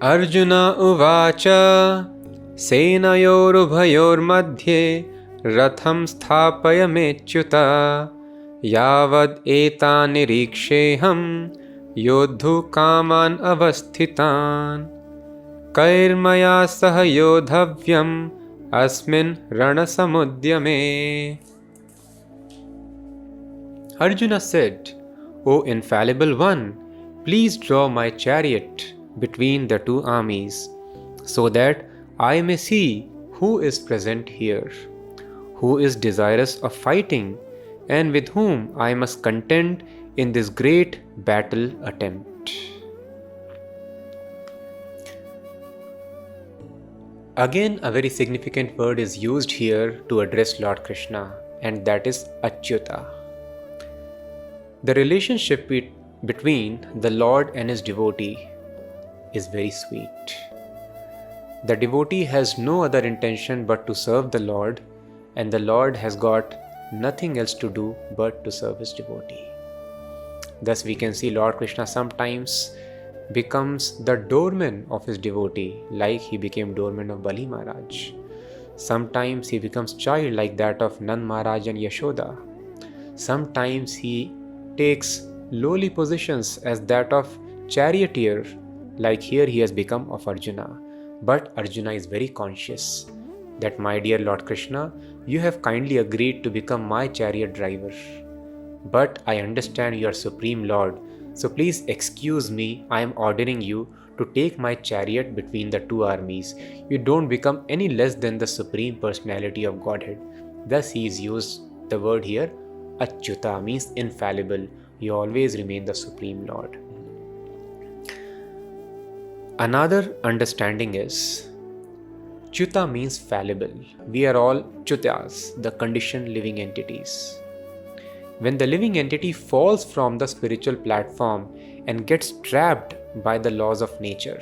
Arjuna uvacha senayorubhayormadhye ratham sthapayamechyuta yavad etan niriksheham yodhu kaman avasthitan kairmaya sah yodhavyam asmin ranasamudyame. Arjuna said, O infallible one, please draw my chariot between the two armies, so that I may see who is present here, who is desirous of fighting, and with whom I must contend in this great battle attempt. Again, a very significant word is used here to address Lord Krishna, and that is Achyuta. The relationship between the Lord and his devotee is very sweet. The devotee has no other intention but to serve the Lord, and the Lord has got nothing else to do but to serve his devotee. Thus we can see Lord Krishna sometimes becomes the doorman of his devotee, like he became doorman of Bali Maharaj. Sometimes he becomes child like that of Nand Maharaj and Yashoda. Sometimes he takes lowly positions as that of charioteer, like here he has become of Arjuna. But Arjuna is very conscious that, my dear Lord Krishna, you have kindly agreed to become my chariot driver. But I understand you are Supreme Lord, so please excuse me, I am ordering you to take my chariot between the two armies. You don't become any less than the Supreme Personality of Godhead. Thus he is used the word here, Achyuta, means infallible. You always remain the Supreme Lord. Another understanding is, Chyuta means fallible. We are all Chyutas, the conditioned living entities. When the living entity falls from the spiritual platform and gets trapped by the laws of nature,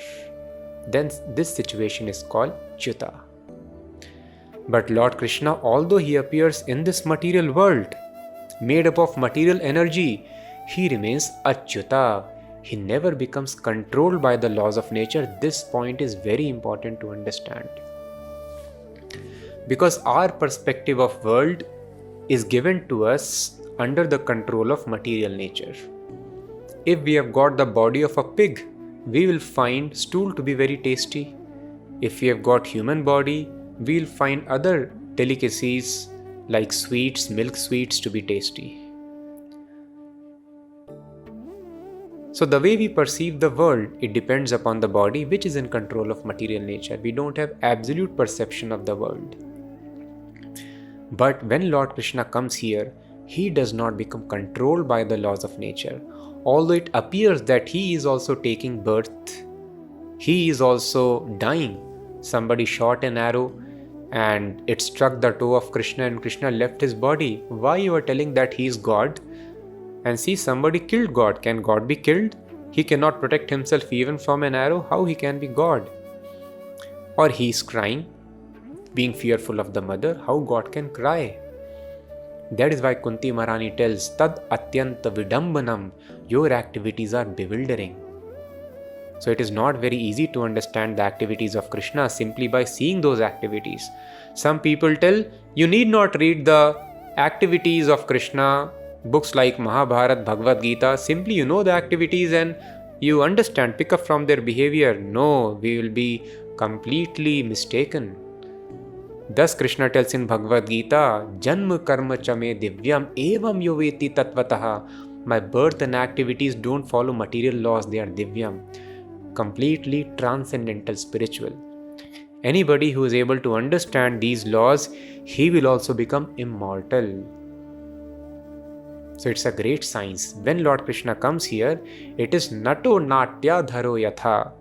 then this situation is called Chyuta. But Lord Krishna, although he appears in this material world, made up of material energy, he remains Achyuta. He never becomes controlled by the laws of nature. This point is very important to understand. Because our perspective of world is given to us under the control of material nature. If we have got the body of a pig, we will find stool to be very tasty. If we have got human body, we will find other delicacies like sweets, milk sweets to be tasty. So the way we perceive the world, it depends upon the body which is in control of material nature. We don't have absolute perception of the world. But when Lord Krishna comes here, he does not become controlled by the laws of nature. Although it appears that he is also taking birth, he is also dying. Somebody shot an arrow and it struck the toe of Krishna and Krishna left his body. Why you are telling that he is God? And see, somebody killed God. Can God be killed? He cannot protect himself even from an arrow. How he can be God? Or he is crying, being fearful of the mother. How God can cry? That is why Kunti Maharani tells, Tad atyanta vidambanam, your activities are bewildering. So it is not very easy to understand the activities of Krishna simply by seeing those activities. Some people tell, you need not read the activities of Krishna, books like Mahabharata, Bhagavad Gita, simply you know the activities and you understand, pick up from their behavior. No, we will be completely mistaken. Thus Krishna tells in Bhagavad Gita, Janma karma chame divyam evam yoveti tatvataha. My birth and activities don't follow material laws, they are divyam, completely transcendental, spiritual. Anybody who is able to understand these laws, he will also become immortal. So it's a great science. When Lord Krishna comes here, it is nato natya dharo yatha.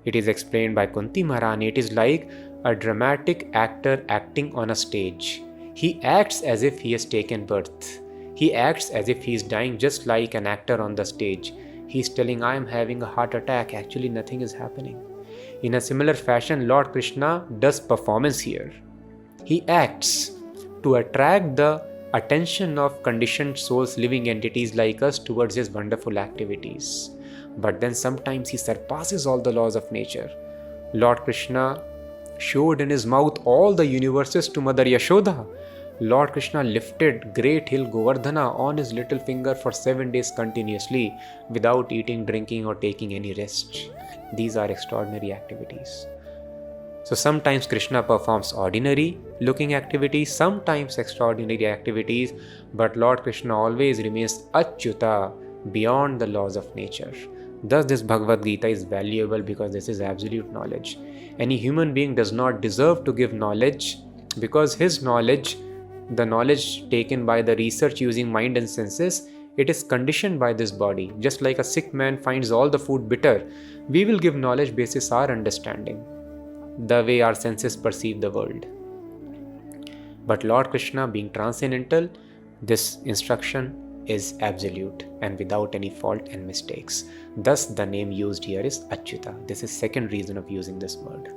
It is explained by Kunti Maharani. It is like a dramatic actor acting on a stage. He acts as if he has taken birth. He acts as if he is dying, just like an actor on the stage. He is telling, I am having a heart attack. Actually, nothing is happening. In a similar fashion, Lord Krishna does performance here. He acts to attract the attention of conditioned souls, living entities like us, towards his wonderful activities. but then sometimes he surpasses all the laws of nature. Lord Krishna showed in his mouth all the universes to Mother Yashoda. Lord Krishna lifted great hill Govardhana on his little finger for 7 days continuously without eating, drinking or taking any rest. These are extraordinary activities. So sometimes Krishna performs ordinary looking activities, sometimes extraordinary activities, but Lord Krishna always remains Achyuta, beyond the laws of nature. Thus this Bhagavad Gita is valuable because this is absolute knowledge. Any human being does not deserve to give knowledge because his knowledge, the knowledge taken by the research using mind and senses, it is conditioned by this body. Just like a sick man finds all the food bitter, we will give knowledge basis our understanding, the way our senses perceive the world. But Lord Krishna being transcendental, this instruction is absolute and without any fault and mistakes. Thus the name used here is Achyuta. This is second reason of using this word.